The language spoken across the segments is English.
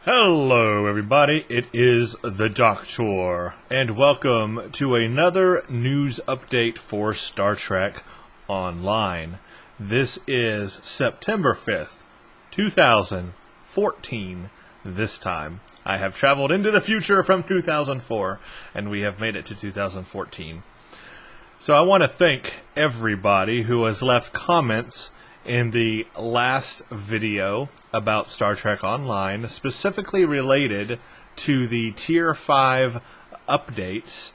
Hello everybody, it is the Doctor, and welcome to another news update for Star Trek Online. This is September 5th, 2014, this time. I have traveled into the future from 2004, and we have made it to 2014. So I want to thank everybody who has left comments in the last video about Star Trek Online, specifically related to the Tier 5 updates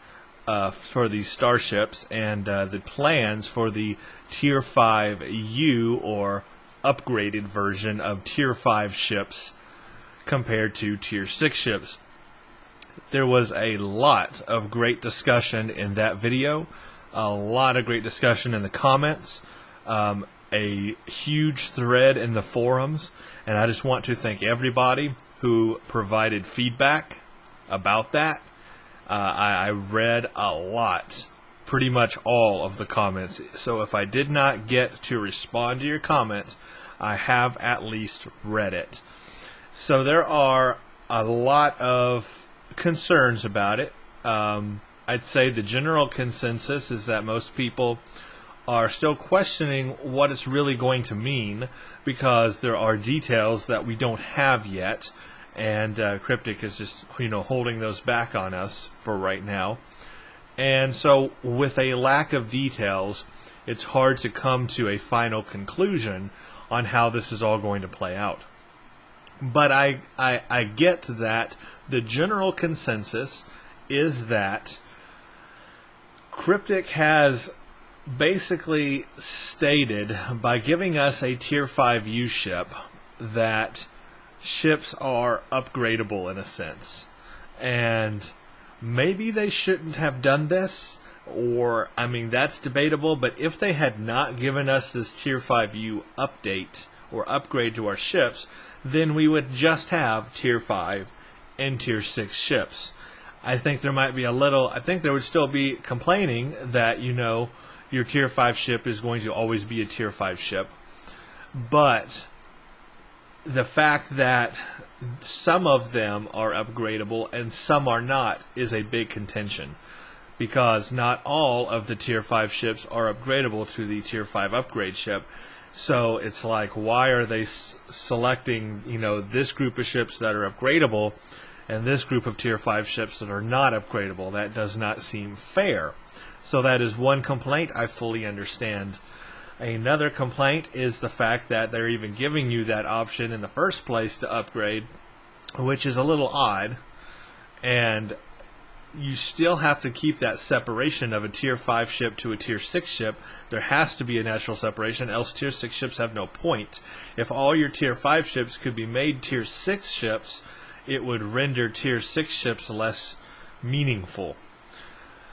for the starships and the plans for the Tier 5U, or upgraded version of Tier 5 ships compared to Tier 6 ships. There was a lot of great discussion in that video, a lot of great discussion in the comments, a huge thread in the forums, and I just want to thank everybody who provided feedback about that. I read a lot, pretty much all of the comments, so if I did not get to respond to your comment, I have at least read it. So there are a lot of concerns about it. I'd say the general consensus is that most people are still questioning what it's really going to mean, because there are details that we don't have yet, and Cryptic is just holding those back on us for right now. And so with a lack of details, it's hard to come to a final conclusion on how this is all going to play out. But I get that the general consensus is that Cryptic has basically stated, by giving us a Tier 5U ship, that ships are upgradable in a sense. And maybe they shouldn't have done this, or, I mean, that's debatable, but if they had not given us this Tier 5U update or upgrade to our ships, then we would just have Tier 5 and Tier 6 ships. I think there might be I think there would still be complaining that, your Tier 5 ship is going to always be a Tier 5 ship. But the fact that some of them are upgradable and some are not is a big contention, because not all of the Tier 5 ships are upgradable to the Tier 5 upgrade ship. So it's like, why are they selecting, this group of ships that are upgradable and this group of Tier 5 ships that are not upgradable? That does not seem fair. So that is one complaint I fully understand. Another complaint is the fact that they're even giving you that option in the first place to upgrade, which is a little odd. And you still have to keep that separation of a Tier 5 ship to a Tier 6 ship. There has to be a natural separation, else Tier 6 ships have no point. If all your Tier 5 ships could be made Tier 6 ships, it would render Tier 6 ships less meaningful.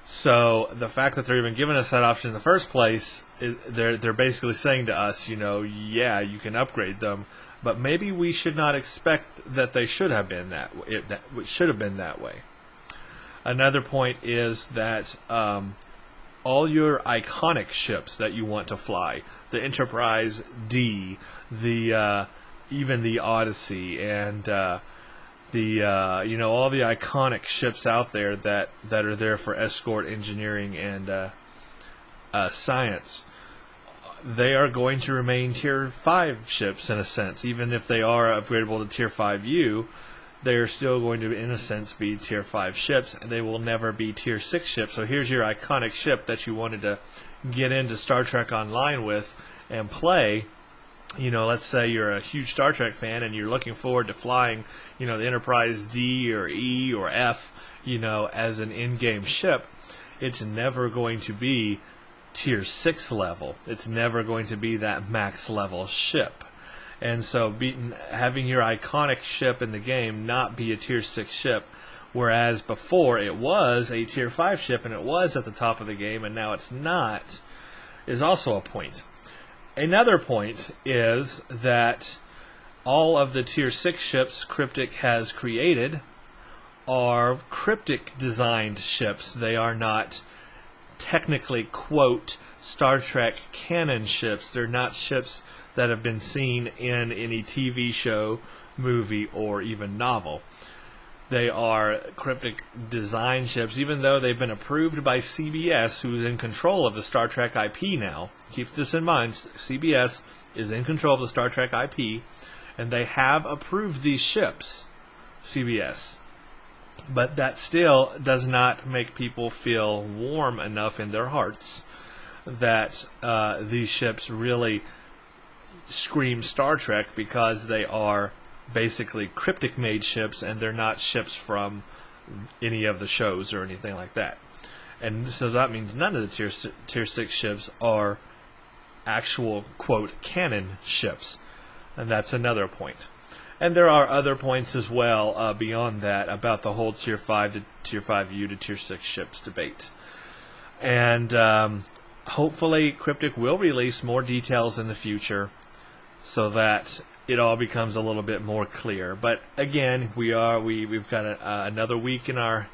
So the fact that they're even giving us that option in the first place, they're basically saying to us, yeah, you can upgrade them, but maybe we should not expect that they should have been that way. Another point is that all your iconic ships that you want to fly, the Enterprise D, even the Odyssey, and all the iconic ships out there that are there for escort, engineering, and science, they are going to remain Tier 5 ships in a sense. Even if they are upgradable to Tier 5U, they are still going to, in a sense, be Tier 5 ships, and they will never be Tier 6 ships. So here's your iconic ship that you wanted to get into Star Trek Online with and play. Let's say you're a huge Star Trek fan and you're looking forward to flying, the Enterprise D or E or F, as an in-game ship. It's never going to be Tier 6 level. It's never going to be that max level ship. And so having your iconic ship in the game not be a Tier 6 ship, whereas before it was a Tier 5 ship and it was at the top of the game and now it's not, is also a point. Another point is that all of the Tier 6 ships Cryptic has created are Cryptic designed ships. They are not technically, quote, Star Trek canon ships. They're not ships that have been seen in any TV show, movie, or even novel. They are cryptic design ships, even though they've been approved by CBS, who's in control of the Star Trek IP now. Keep this in mind, CBS is in control of the Star Trek IP, and they have approved these ships, CBS. But that still does not make people feel warm enough in their hearts that these ships really scream Star Trek, because they are basically cryptic made ships, and they're not ships from any of the shows or anything like that. And so that means none of the tier 6 ships are actual, quote, canon ships. And that's another point. And there are other points as well beyond that about the whole tier 5 to tier 5U to tier 6 ships debate. And hopefully Cryptic will release more details in the future so that it all becomes a little bit more clear. But again, we've got another week in our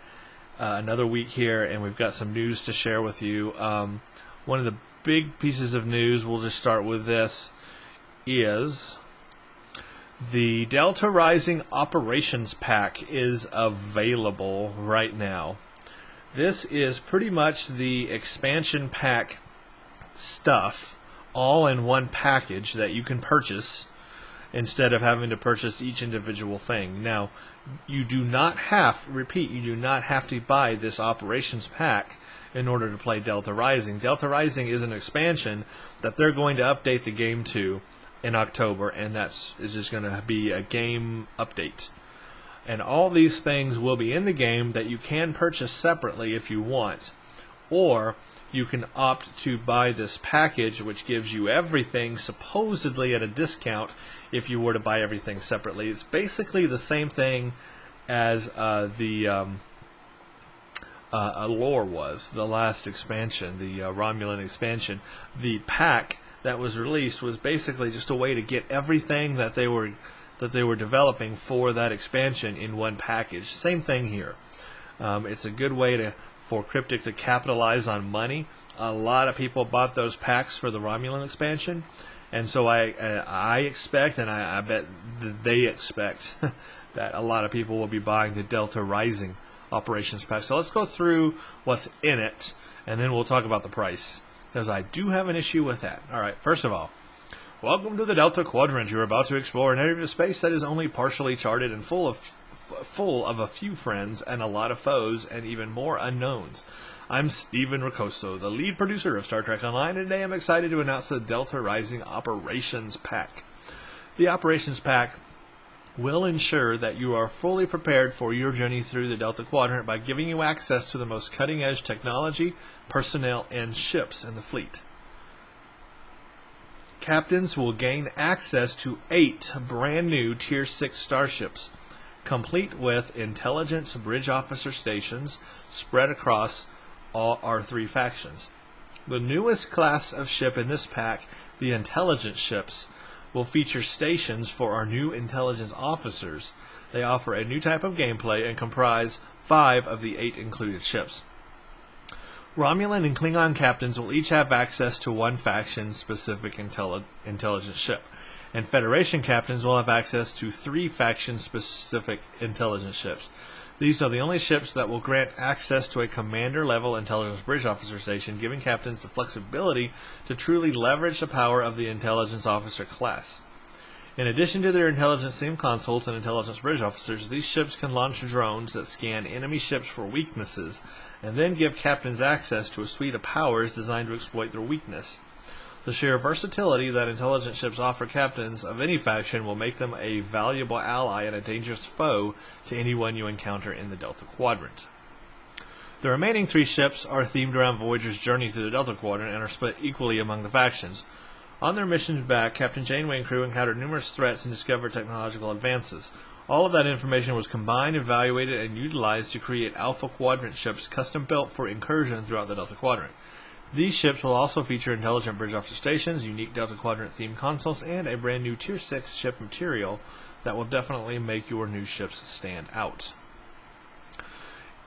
another week here, and we've got some news to share with you. One of the big pieces of news, we'll just start with this, is the Delta Rising Operations Pack is available right now. This is pretty much the expansion pack stuff all in one package that you can purchase instead of having to purchase each individual thing. Now, you do not have to buy this operations pack in order to play Delta Rising. Delta Rising is an expansion that they're going to update the game to in October, and is just going to be a game update. And all these things will be in the game that you can purchase separately if you want, or you can opt to buy this package, which gives you everything supposedly at a discount if you were to buy everything separately. It's basically the same thing as the Lore was, the last expansion, the Romulan expansion. The pack that was released was basically just a way to get everything that they were developing for that expansion in one package. Same thing here. It's a good way for Cryptic to capitalize on money. A lot of people bought those packs for the Romulan expansion, and so I expect, and I bet they expect, that a lot of people will be buying the Delta Rising Operations Pack. So let's go through what's in it, and then we'll talk about the price, because I do have an issue with that. Alright, first of all, welcome to the Delta Quadrant. You're about to explore an area of space that is only partially charted and full of a few friends and a lot of foes and even more unknowns. I'm Steven Ricoso, the lead producer of Star Trek Online, and today I'm excited to announce the Delta Rising Operations Pack. The Operations Pack will ensure that you are fully prepared for your journey through the Delta Quadrant by giving you access to the most cutting-edge technology, personnel, and ships in the fleet. Captains will gain access to 8 brand new Tier 6 starships, complete with intelligence bridge officer stations spread across all our 3 factions. The newest class of ship in this pack, the intelligence ships, will feature stations for our new intelligence officers. They offer a new type of gameplay and comprise 5 of the 8 included ships. Romulan and Klingon captains will each have access to one faction-specific intelligence ship, and Federation captains will have access to 3 faction-specific intelligence ships. These are the only ships that will grant access to a commander-level intelligence bridge officer station, giving captains the flexibility to truly leverage the power of the intelligence officer class. In addition to their intelligence theme consoles and intelligence bridge officers, these ships can launch drones that scan enemy ships for weaknesses, and then give captains access to a suite of powers designed to exploit their weakness. The sheer versatility that intelligence ships offer captains of any faction will make them a valuable ally and a dangerous foe to anyone you encounter in the Delta Quadrant. The remaining 3 ships are themed around Voyager's journey through the Delta Quadrant and are split equally among the factions. On their missions back, Captain Janeway and crew encountered numerous threats and discovered technological advances. All of that information was combined, evaluated, and utilized to create Alpha Quadrant ships custom-built for incursion throughout the Delta Quadrant. These ships will also feature intelligent bridge officer stations, unique Delta Quadrant themed consoles, and a brand new Tier 6 ship material that will definitely make your new ships stand out.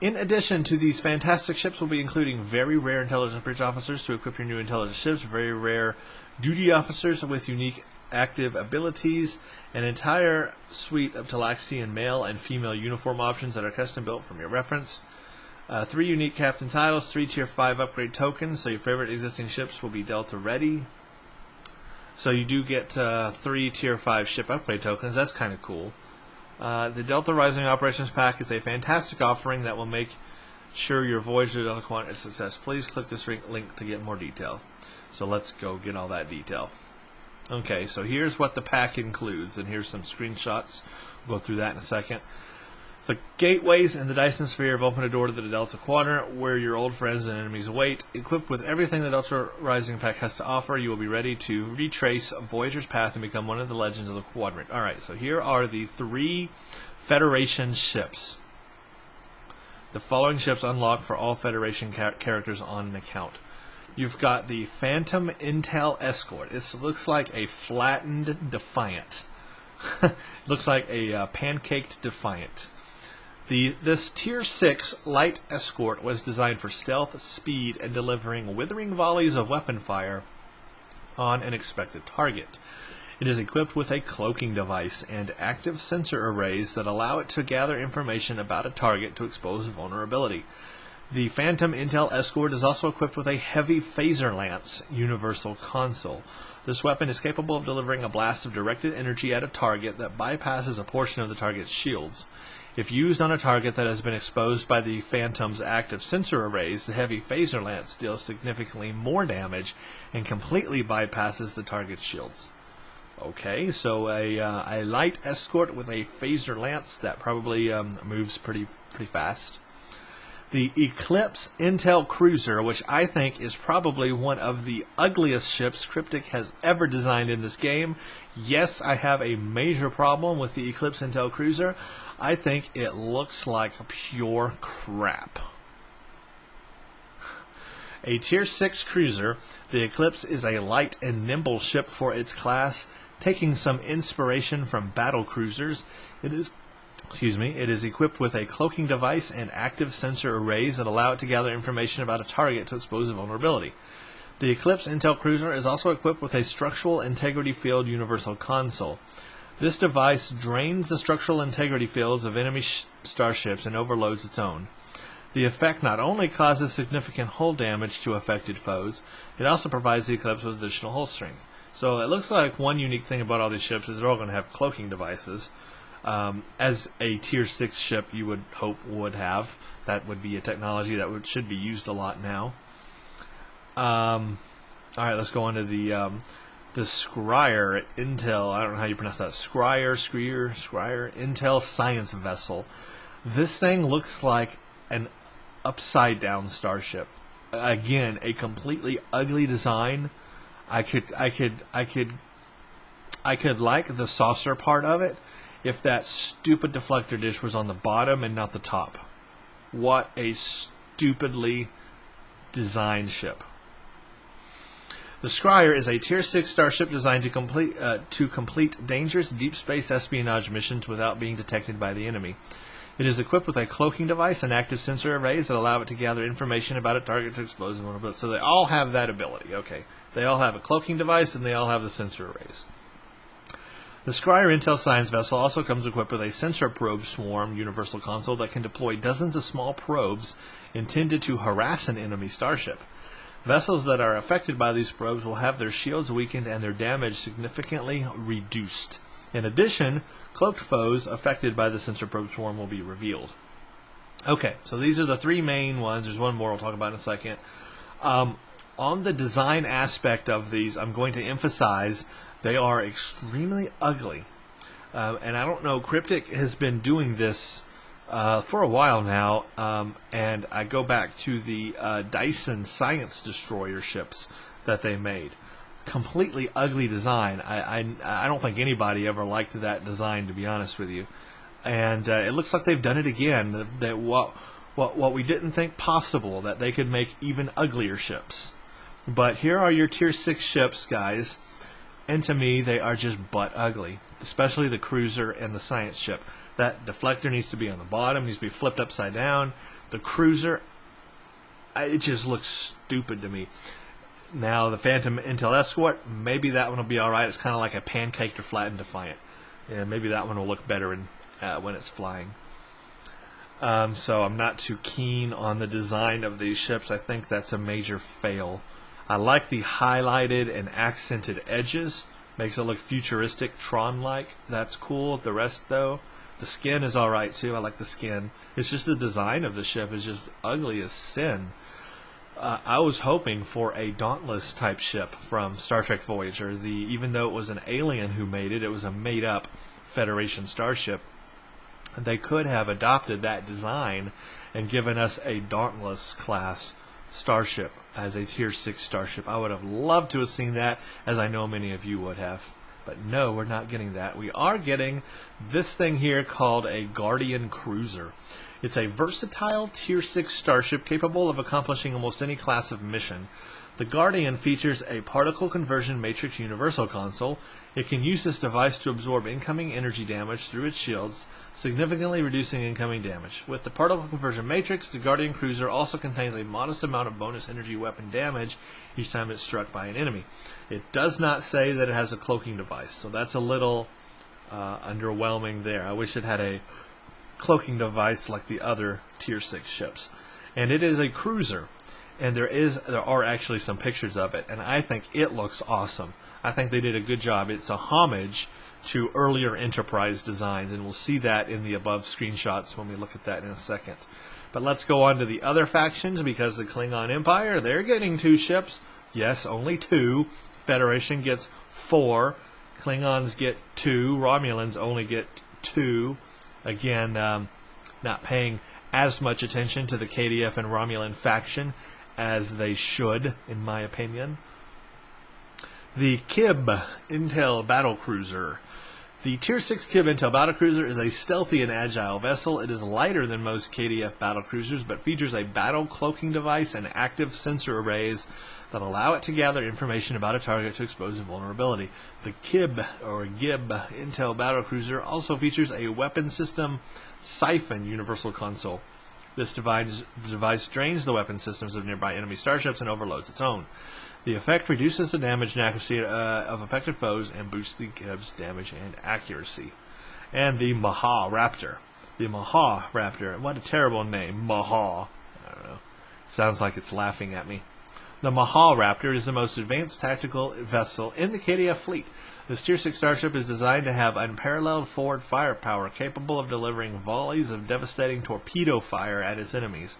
In addition to these fantastic ships, we'll be including very rare intelligence bridge officers to equip your new intelligence ships, very rare duty officers with unique active abilities, an entire suite of Talaxian male and female uniform options that are custom built from your reference, 3 unique captain titles, 3 tier 5 upgrade tokens, so your favorite existing ships will be Delta ready. So you do get 3 tier 5 ship upgrade tokens. That's kind of cool. The Delta Rising Operations Pack is a fantastic offering that will make sure your voyage to Delta Quadrant is a success. Please click this link to get more detail. So let's go get all that detail. Okay, so here's what the pack includes, and here's some screenshots. We'll go through that in a second. The gateways and the Dyson Sphere have opened a door to the Delta Quadrant, where your old friends and enemies await. Equipped with everything the Delta Rising Pack has to offer, you will be ready to retrace Voyager's path and become one of the legends of the Quadrant. Alright, so here are the 3 Federation ships. The following ships unlock for all Federation characters on an account. You've got the Phantom Intel Escort. This looks like a flattened Defiant. Looks like a pancaked Defiant. This Tier 6 light escort was designed for stealth, speed, and delivering withering volleys of weapon fire on an expected target. It is equipped with a cloaking device and active sensor arrays that allow it to gather information about a target to expose vulnerability. The Phantom Intel Escort is also equipped with a heavy phaser lance universal console. This weapon is capable of delivering a blast of directed energy at a target that bypasses a portion of the target's shields. If used on a target that has been exposed by the Phantom's active sensor arrays, the heavy phaser lance deals significantly more damage and completely bypasses the target's shields. Okay, so a light escort with a phaser lance that probably moves pretty fast. The Eclipse Intel Cruiser, which I think is probably one of the ugliest ships Cryptic has ever designed in this game. Yes, I have a major problem with the Eclipse Intel Cruiser. I think it looks like pure crap. A Tier 6 cruiser, the Eclipse is a light and nimble ship for its class, taking some inspiration from battle cruisers. It is equipped with a cloaking device and active sensor arrays that allow it to gather information about a target to expose a vulnerability. The Eclipse Intel Cruiser is also equipped with a structural integrity field universal console. This device drains the structural integrity fields of enemy starships and overloads its own. The effect not only causes significant hull damage to affected foes, it also provides the Eclipse with additional hull strength. So it looks like one unique thing about all these ships is they're all going to have cloaking devices. As a Tier 6 ship you would hope would have. That would be a technology that should be used a lot now. Alright, let's go on to the Scryer Intel, I don't know how you pronounce that, Scryer Intel Science Vessel. This thing looks like an upside down starship. Again, a completely ugly design. I could like the saucer part of it if that stupid deflector dish was on the bottom and not the top. What a stupidly designed ship. The Scryer is a Tier 6 starship designed to complete dangerous deep space espionage missions without being detected by the enemy. It is equipped with a cloaking device and active sensor arrays that allow it to gather information about a target to expose a vulnerability. So they all have that ability. Okay, they all have a cloaking device and they all have the sensor arrays. The Scryer Intel Science Vessel also comes equipped with a sensor probe swarm universal console that can deploy dozens of small probes intended to harass an enemy starship. Vessels that are affected by these probes will have their shields weakened and their damage significantly reduced. In addition, cloaked foes affected by the sensor probe swarm will be revealed. Okay, so these are the 3 main ones. There's one more I'll talk about in a second. On the design aspect of these, I'm going to emphasize they are extremely ugly. And I don't know, Cryptic has been doing this for a while now, and I go back to the Dyson Science Destroyer ships that they made. Completely ugly design. I don't think anybody ever liked that design, to be honest with you. And it looks like they've done it again. That what we didn't think possible, that they could make even uglier ships. But here are your Tier 6 ships, guys. And to me, they are just butt ugly. Especially the cruiser and the science ship. That deflector needs to be on the bottom, needs to be flipped upside down. The cruiser, it just looks stupid to me. Now, the Phantom Intel Escort, maybe that one will be alright. It's kind of like a pancaked or flattened Defiant. And maybe that one will look better when it's flying. So I'm not too keen on the design of these ships. I think that's a major fail. I like the highlighted and accented edges. Makes it look futuristic, Tron-like. That's cool. The rest, though, the skin is alright, too. I like the skin. It's just the design of the ship is just ugly as sin. I was hoping for a Dauntless type ship from Star Trek Voyager. Even though it was an alien who made it, it was a made-up Federation starship. They could have adopted that design and given us a Dauntless class starship as a Tier 6 starship. I would have loved to have seen that, as I know many of you would have. But no, we're not getting that. We are getting this thing here called a Guardian Cruiser. It's a versatile Tier 6 starship capable of accomplishing almost any class of mission. The Guardian features a particle conversion matrix universal console. It can use this device to absorb incoming energy damage through its shields, significantly reducing incoming damage. With the particle conversion matrix, the Guardian Cruiser also contains a modest amount of bonus energy weapon damage each time it's struck by an enemy. It does not say that it has a cloaking device, so that's a little underwhelming there. I wish it had a cloaking device like the other Tier 6 ships. And it is a cruiser, and there are actually some pictures of it, and I think it looks awesome. I think they did a good job. It's a homage to earlier Enterprise designs, and we'll see that in the above screenshots when we look at that in a second. But let's go on to the other factions, because the Klingon Empire, they're getting 2 ships. Yes, only 2. Federation gets 4. Klingons get 2. Romulans only get 2. Again, not paying as much attention to the KDF and Romulan faction as they should, in my opinion. The Kib Intel Battlecruiser. The Tier 6 Kib Intel Battlecruiser is a stealthy and agile vessel. It is lighter than most KDF battlecruisers, but features a battle cloaking device and active sensor arrays that allow it to gather information about a target to expose a vulnerability. The Kib, or Gib, Intel Battlecruiser also features a weapon system siphon universal console. This device drains the weapon systems of nearby enemy starships and overloads its own. The effect reduces the damage and accuracy of affected foes and boosts the Gib's damage and accuracy. And the Maha Raptor. The Maha Raptor. What a terrible name. Maha. I don't know. Sounds like it's laughing at me. The Maha Raptor is the most advanced tactical vessel in the KDF fleet. This Tier 6 starship is designed to have unparalleled forward firepower, capable of delivering volleys of devastating torpedo fire at its enemies.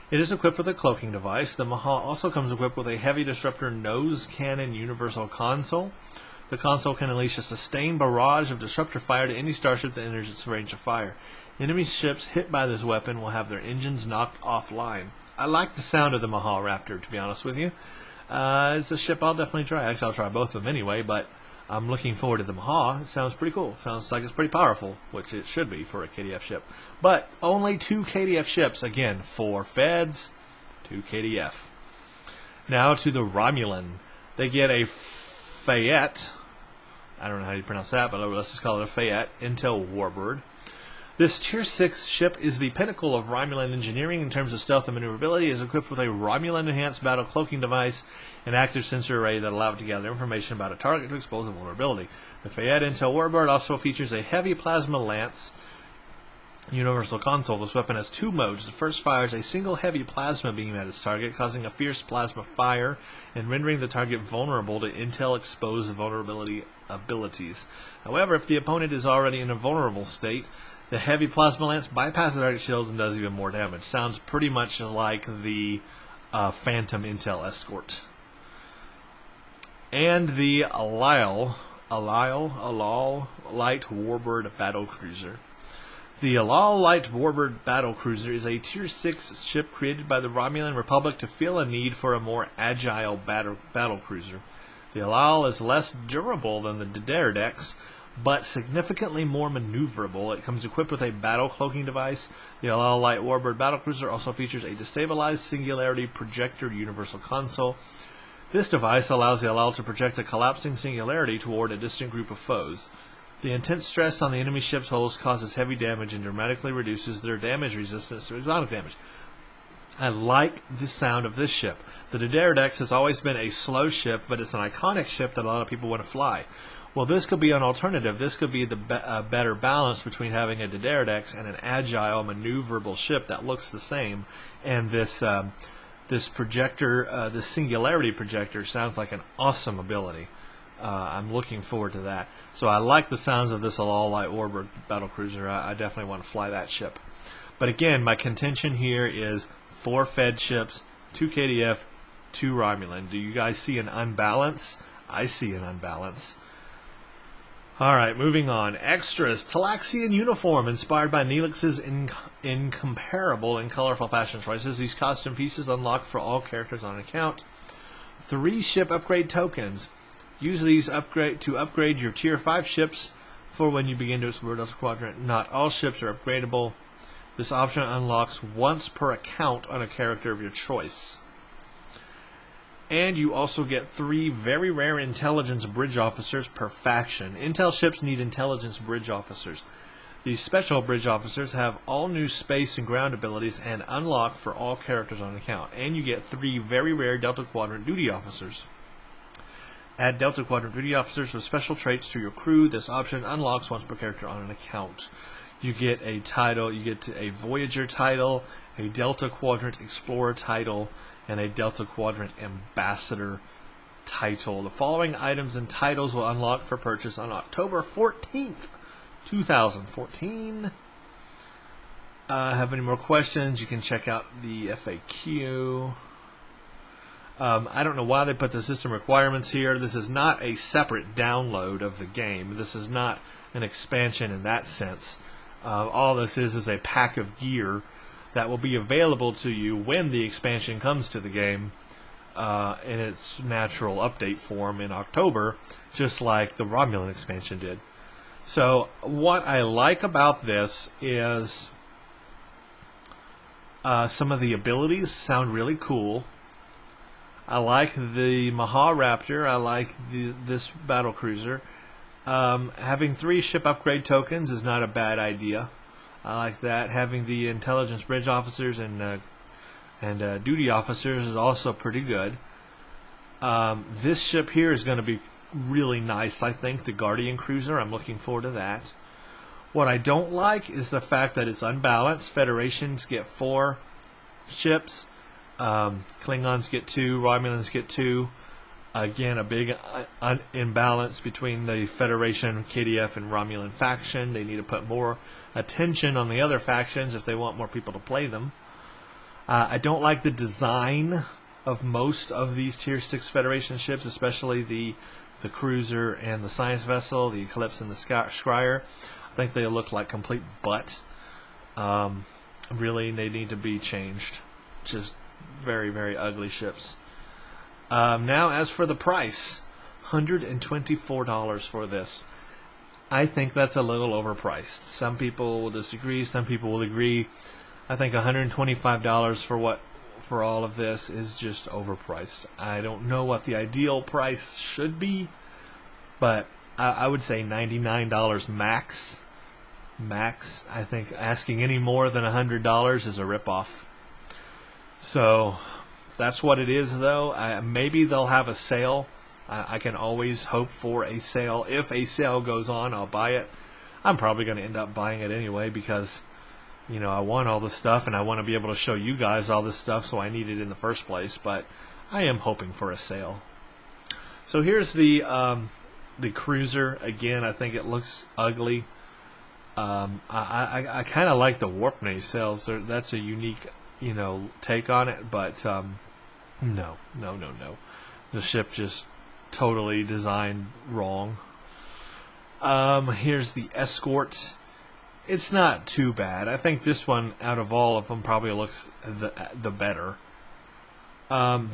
It is equipped with a cloaking device. The Maha also comes equipped with a heavy disruptor nose cannon universal console. The console can unleash a sustained barrage of disruptor fire to any starship that enters its range of fire. Enemy ships hit by this weapon will have their engines knocked offline. I like the sound of the Maha Raptor, to be honest with you. It's a ship I'll definitely try. Actually, I'll try both of them anyway, but I'm looking forward to the Maha. It sounds pretty cool. Sounds like it's pretty powerful, which it should be for a KDF ship. But only 2 KDF ships. Again, 4 Feds, 2 KDF. Now to the Romulan. They get a Fayette. I don't know how you pronounce that, but let's just call it a Fayette Intel Warbird. This Tier 6 ship is the pinnacle of Romulan engineering in terms of stealth and maneuverability. It is equipped with a Romulan-enhanced battle cloaking device and active sensor array that allow it to gather information about a target to expose a vulnerability. The Fayette Intel Warbird also features a heavy plasma lance universal console. This weapon has 2 modes. The first fires a single heavy plasma beam at its target, causing a fierce plasma fire and rendering the target vulnerable to Intel-exposed vulnerability abilities. However, if the opponent is already in a vulnerable state, the heavy plasma lance bypasses target shields and does even more damage. Sounds pretty much like the Phantom Intel Escort. And the Alal Light Warbird Battlecruiser. The Alal Light Warbird Battlecruiser is a Tier 6 ship created by the Romulan Republic to fill a need for a more agile battlecruiser. The Alal is less durable than the Deredex, but significantly more maneuverable. It comes equipped with a battle cloaking device. The Alal Light Warbird Battlecruiser also features a destabilized singularity projector universal console. This device allows the Alal to project a collapsing singularity toward a distant group of foes. The intense stress on the enemy ship's hulls causes heavy damage and dramatically reduces their damage resistance to exotic damage. I like the sound of this ship. The Diderodex has always been a slow ship, but it's an iconic ship that a lot of people want to fly. Well, this could be an alternative. This could be the better balance between having a Diderodex and an agile, maneuverable ship that looks the same. And this this projector, this singularity projector, sounds like an awesome ability. I'm looking forward to that. So I like the sounds of this all-light warbird battlecruiser. I definitely want to fly that ship. But again, my contention here is 4 Fed ships, 2 KDF, 2 Romulan. Do you guys see an unbalance? I see an unbalance. Alright, moving on. Extras. Talaxian uniform inspired by Neelix's incomparable and colorful fashion choices. These costume pieces unlock for all characters on account. 3 ship upgrade tokens. Use these to upgrade your Tier 5 ships for when you begin to explore Delta Quadrant. Not all ships are upgradable. This option unlocks once per account on a character of your choice. And you also get 3 very rare intelligence bridge officers per faction. Intel ships need intelligence bridge officers. These special bridge officers have all new space and ground abilities and unlock for all characters on account. And you get 3 very rare Delta Quadrant duty officers. Add Delta Quadrant duty officers with special traits to your crew. This option unlocks once per character on an account. You get a title, you get a Voyager title, a Delta Quadrant Explorer title, and a Delta Quadrant Ambassador title. The following items and titles will unlock for purchase on October 14th, 2014. Have any more questions? You can check out the FAQ. I don't know why they put the system requirements here. This is not a separate download of the game. This is not an expansion in that sense. All this is a pack of gear that will be available to you when the expansion comes to the game in its natural update form in October, just like the Romulan expansion did. So what I like about this is some of the abilities sound really cool. I like the Maharaptor. I like this battlecruiser. Having 3 ship upgrade tokens is not a bad idea. I like that. Having the intelligence bridge officers and duty officers is also pretty good. This ship here is going to be really nice, I think, the Guardian Cruiser. I'm looking forward to that. What I don't like is the fact that it's unbalanced. Federations get 4 ships. Klingons get 2. Romulans get 2. Again, a big imbalance between the Federation, KDF, and Romulan faction. They need to put more attention on the other factions if they want more people to play them. I don't like the design of most of these Tier 6 Federation ships, especially the cruiser and the science vessel, the Eclipse and the Scryer. I think they look like complete butt. Really, they need to be changed. Just very, very ugly ships. Now, as for the price, $124 for this. I think that's a little overpriced. Some people will disagree. Some people will agree. I think $125 for all of this is just overpriced. I don't know what the ideal price should be, but I would say $99 max. Max. I think asking any more than $100 is a ripoff. So that's what it is, though. Maybe they'll have a sale. I can always hope for a sale. If a sale goes on, I'll buy it. I'm probably going to end up buying it anyway because, you know, I want all this stuff and I want to be able to show you guys all this stuff, so I need it in the first place. But I am hoping for a sale. So here's the cruiser. Again, I think it looks ugly. I kind of like the warp nacelles. That's a unique, you know, take on it. But no. The ship just totally designed wrong. Here's the escort. It's not too bad. I think this one, out of all of them, probably looks the better.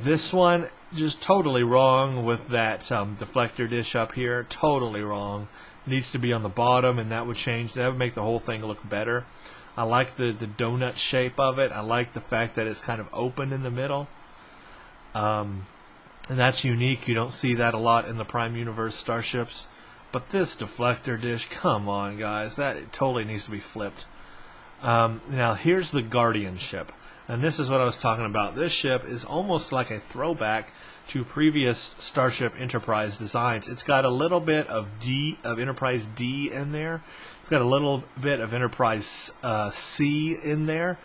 This one, just totally wrong with that deflector dish up here. Totally wrong. Needs to be on the bottom, and that would change. That would make the whole thing look better. I like the donut shape of it. I like the fact that it's kind of open in the middle. And that's unique. You don't see that a lot in the Prime Universe starships. But this deflector dish, come on, guys. That totally needs to be flipped. Now, here's the Guardian ship. And this is what I was talking about. This ship is almost like a throwback to previous Starship Enterprise designs. It's got a little bit of Enterprise D in there. It's got a little bit of Enterprise C in there.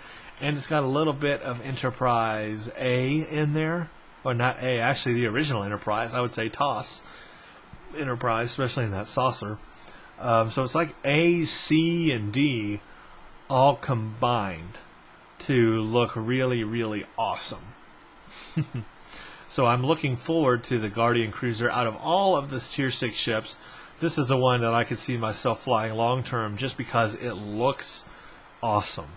And it's got a little bit of Enterprise A in there. Or not A, actually the original Enterprise. I would say TOS Enterprise, especially in that saucer. So it's like A, C, and D all combined to look really, really awesome. So I'm looking forward to the Guardian Cruiser. Out of all of this Tier 6 ships, this is the one that I could see myself flying long term just because it looks awesome.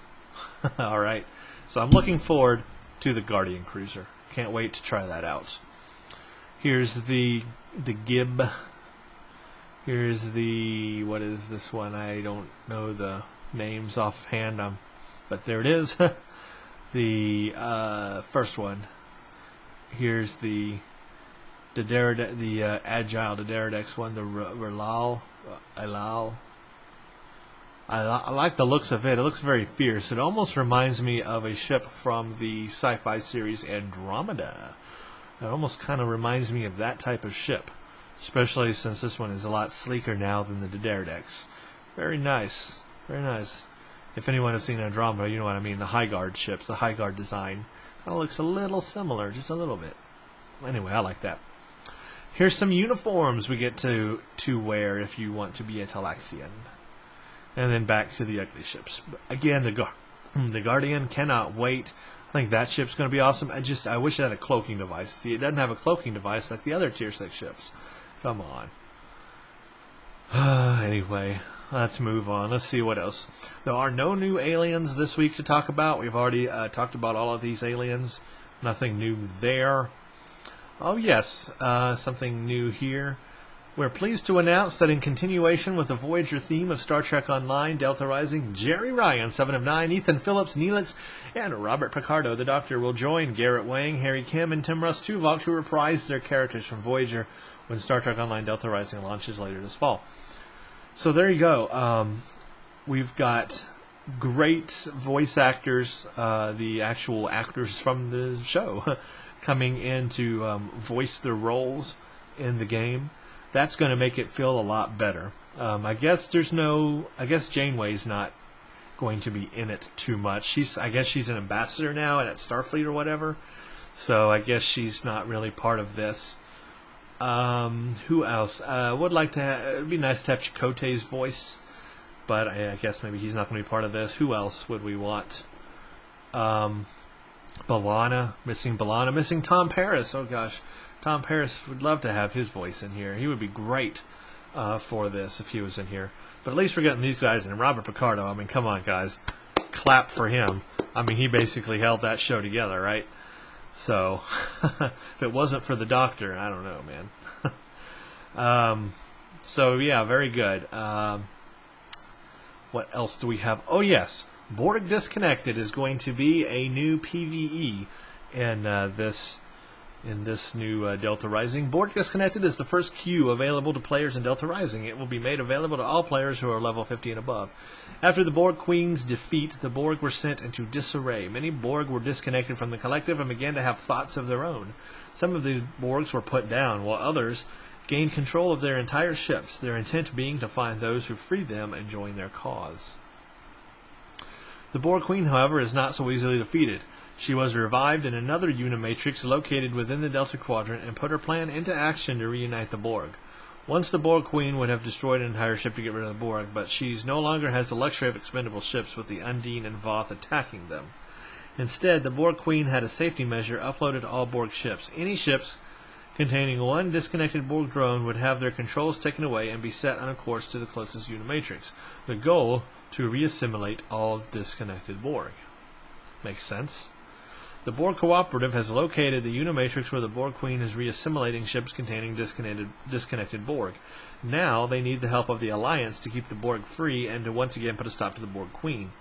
Alright, so I'm looking forward to the Guardian Cruiser. Can't wait to try that out. Here's the Gib. Here's the, what is this one? I don't know the names offhand, but there it is. The first one. Here's the Agile Dideridex one, the Relal. I like the looks of it. It looks very fierce. It almost reminds me of a ship from the sci-fi series Andromeda. It almost kind of reminds me of that type of ship, especially since this one is a lot sleeker now than the Dideridex. Very nice. Very nice. If anyone has seen Andromeda, you know what I mean. The High Guard ships, the High Guard design. Kind of looks a little similar, just a little bit. Anyway, I like that. Here's some uniforms we get to wear if you want to be a Talaxian. And then back to the ugly ships. Again, the Guardian, cannot wait. I think that ship's going to be awesome. I wish it had a cloaking device. See, it doesn't have a cloaking device like the other Tier 6 ships. Come on. Anyway, let's move on. Let's see what else. There are no new aliens this week to talk about. We've already talked about all of these aliens. Nothing new there. Oh yes, something new here. We're pleased to announce that in continuation with the Voyager theme of Star Trek Online, Delta Rising, Jerry Ryan, 7 of 9, Ethan Phillips, Neelix, and Robert Picardo, the Doctor, will join Garrett Wang, Harry Kim, and Tim Russ Tuvok to reprise their characters from Voyager when Star Trek Online Delta Rising launches later this fall. So there you go. We've got great voice actors, the actual actors from the show, coming in to voice their roles in the game. That's going to make it feel a lot better. I guess Janeway's not going to be in it too much. I guess she's an ambassador now at Starfleet or whatever. So I guess she's not really part of this. Who else? It'd be nice to have Chakotay's voice, but I guess maybe he's not going to be part of this. Who else would we want? B'Elanna, missing Tom Paris. Oh gosh. Tom Paris would love to have his voice in here. He would be great for this if he was in here. But at least we're getting these guys and Robert Picardo. I mean, come on, guys. Clap for him. I mean, he basically held that show together, right? So, if it wasn't for the Doctor, I don't know, man. So, yeah, very good. What else do we have? Oh, yes. Borg Disconnected is going to be a new PvE in this new Delta Rising. Borg Disconnected is the first queue available to players in Delta Rising. It will be made available to all players who are level 50 and above. After the Borg Queen's defeat, the Borg were sent into disarray. Many Borg were disconnected from the collective and began to have thoughts of their own. Some of the Borgs were put down, while others gained control of their entire ships, their intent being to find those who freed them and join their cause. The Borg Queen, however, is not so easily defeated. She was revived in another Unimatrix located within the Delta Quadrant and put her plan into action to reunite the Borg. Once the Borg Queen would have destroyed an entire ship to get rid of the Borg, but she no longer has the luxury of expendable ships with the Undine and Voth attacking them. Instead, the Borg Queen had a safety measure uploaded to all Borg ships. Any ships containing one disconnected Borg drone would have their controls taken away and be set on a course to the closest Unimatrix. The goal, to reassimilate all disconnected Borg. Makes sense? The Borg Cooperative has located the Unimatrix where the Borg Queen is reassimilating ships containing disconnected Borg. Now they need the help of the Alliance to keep the Borg free and to once again put a stop to the Borg Queen.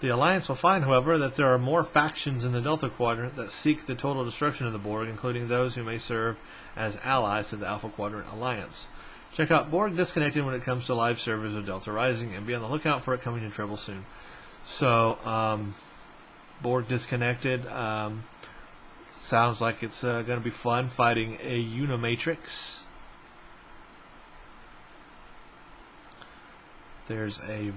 The Alliance will find, however, that there are more factions in the Delta Quadrant that seek the total destruction of the Borg, including those who may serve as allies to the Alpha Quadrant Alliance. Check out Borg Disconnected when it comes to live servers of Delta Rising, and be on the lookout for it coming to Treble soon. So, Borg Disconnected. Sounds like it's going to be fun fighting a Unimatrix. There's a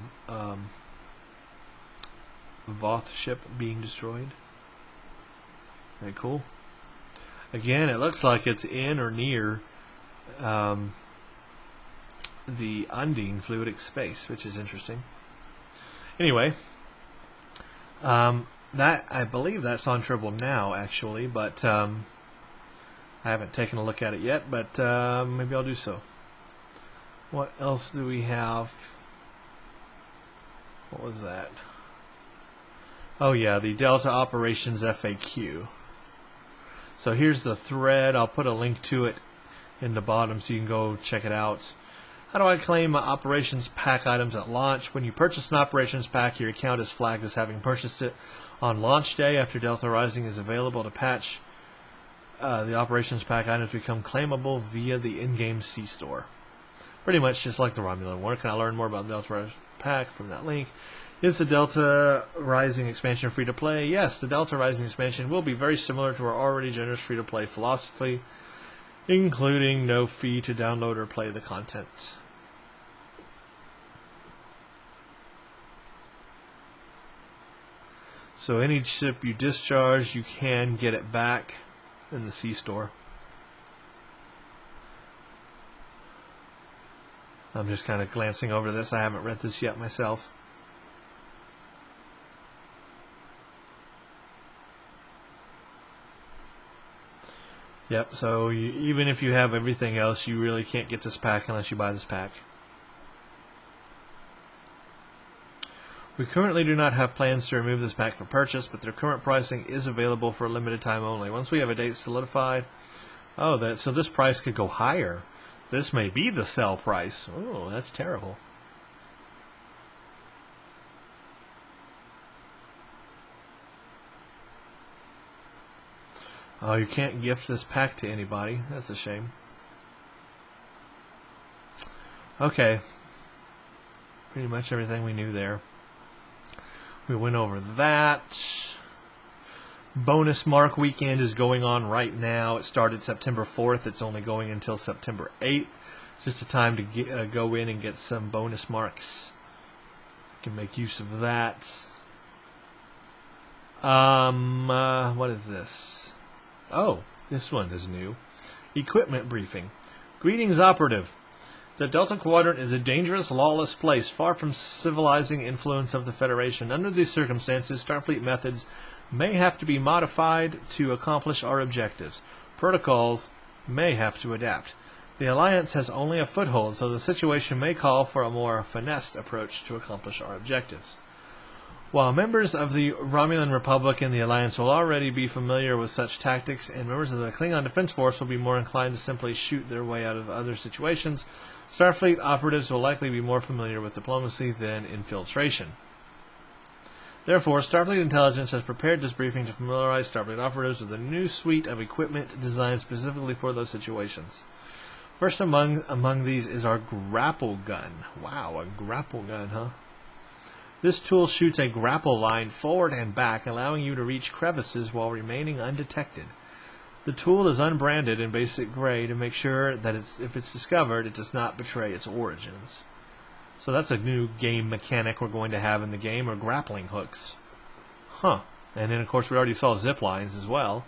Voth ship being destroyed. Very cool. Again, it looks like it's in or near the Undine fluidic space, which is interesting. Anyway, that I believe that's on Tribble now, actually, but I haven't taken a look at it yet, but maybe I'll do so. What else do we have? What was that? Oh yeah, the Delta Operations FAQ. So here's the thread. I'll put a link to it in the bottom so you can go check it out. How do I claim my Operations Pack items at launch? When you purchase an Operations Pack, your account is flagged as having purchased it on launch day. After Delta Rising is available to patch, the Operations Pack items become claimable via the in-game C-Store. Pretty much just like the Romulan War. Can I learn more about the Delta Rising Pack from that link? Is the Delta Rising expansion free-to-play? Yes, the Delta Rising expansion will be very similar to our already generous free-to-play philosophy, including no fee to download or play the content. So any ship you discharge, you can get it back in the C-Store. I'm just kind of glancing over this. I haven't read this yet myself. Yep, so even if you have everything else, you really can't get this pack unless you buy this pack. We currently do not have plans to remove this pack for purchase, but their current pricing is available for a limited time only. Once we have a date solidified, so this price could go higher. This may be the sell price. Oh, that's terrible. Oh, you can't gift this pack to anybody. That's a shame. Okay. Pretty much everything we knew there. We went over that. Bonus Mark Weekend is going on right now. It started September 4th. It's only going until September 8th. Just a time to go in and get some bonus marks. You can make use of that. What is this? Oh, this one is new. Equipment briefing. Greetings, Operative. The Delta Quadrant is a dangerous, lawless place, far from civilizing influence of the Federation. Under these circumstances, Starfleet methods may have to be modified to accomplish our objectives. Protocols may have to adapt. The Alliance has only a foothold, so the situation may call for a more finessed approach to accomplish our objectives. While members of the Romulan Republic and the Alliance will already be familiar with such tactics, and members of the Klingon Defense Force will be more inclined to simply shoot their way out of other situations, Starfleet operatives will likely be more familiar with diplomacy than infiltration. Therefore, Starfleet Intelligence has prepared this briefing to familiarize Starfleet operatives with a new suite of equipment designed specifically for those situations. First among these is our grapple gun. Wow, a grapple gun, huh? This tool shoots a grapple line forward and back, allowing you to reach crevices while remaining undetected. The tool is unbranded in basic gray to make sure that if it's discovered, it does not betray its origins. So that's a new game mechanic we're going to have in the game, or grappling hooks. Huh. And then, of course, we already saw zip lines as well.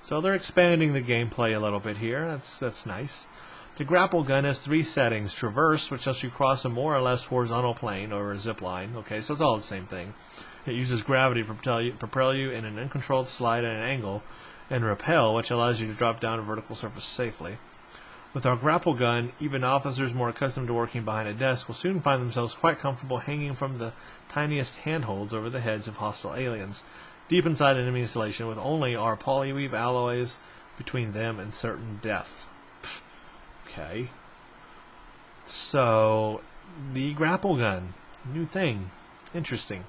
So they're expanding the gameplay a little bit here. That's nice. The grapple gun has 3 settings. Traverse, which lets you cross a more or less horizontal plane, or a zip line. Okay, so it's all the same thing. It uses gravity to propel you in an uncontrolled slide at an angle. And Repel, which allows you to drop down a vertical surface safely. With our grapple gun, even officers more accustomed to working behind a desk will soon find themselves quite comfortable hanging from the tiniest handholds over the heads of hostile aliens, deep inside enemy installation, with only our polyweave alloys between them and certain death. Okay. So, the grapple gun. New thing. Interesting.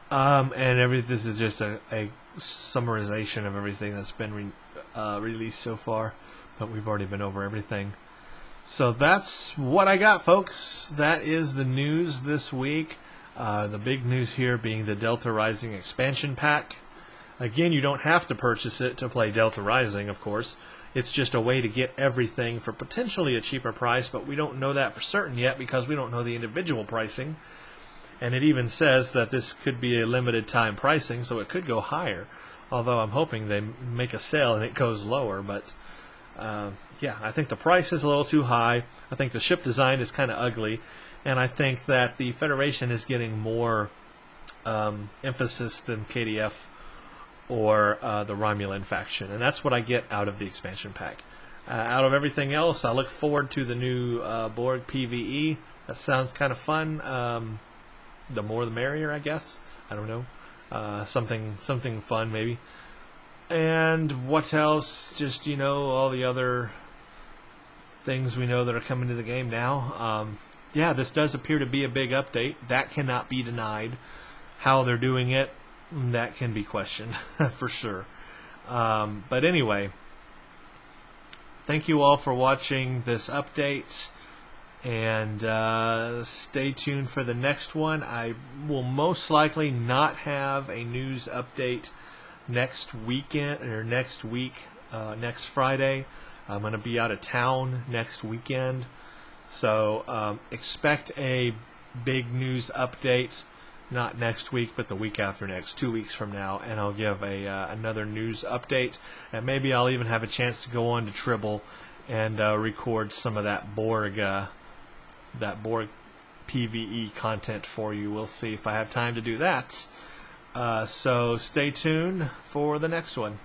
This is just a summarization of everything that's been released so far, but we've already been over everything. So that's what I got, folks. That is the news this week. The big news here being the Delta Rising expansion pack. Again, you don't have to purchase it to play Delta Rising, of course. It's just a way to get everything for potentially a cheaper price, but we don't know that for certain yet because we don't know the individual pricing. And it even says that this could be a limited time pricing, so it could go higher. Although I'm hoping they make a sale and it goes lower. But yeah, I think the price is a little too high. I think the ship design is kind of ugly. And I think that the Federation is getting more emphasis than KDF or the Romulan faction. And that's what I get out of the expansion pack. Out of everything else, I look forward to the new Borg PvE. That sounds kind of fun. The more the merrier, I guess. I don't know. Something fun, maybe. And what else? Just, all the other things we know that are coming to the game now. Yeah, this does appear to be a big update. That cannot be denied. How they're doing it, that can be questioned, for sure. But anyway, thank you all for watching this update. And stay tuned for the next one. I will most likely not have a news update next weekend or next week, next Friday. I'm going to be out of town next weekend. So expect a big news update, not next week, but the week after next, 2 weeks from now. And I'll give another news update. And maybe I'll even have a chance to go on to Tribble and record some of that Borg PvE content for you. We'll see if I have time to do that. So stay tuned for the next one.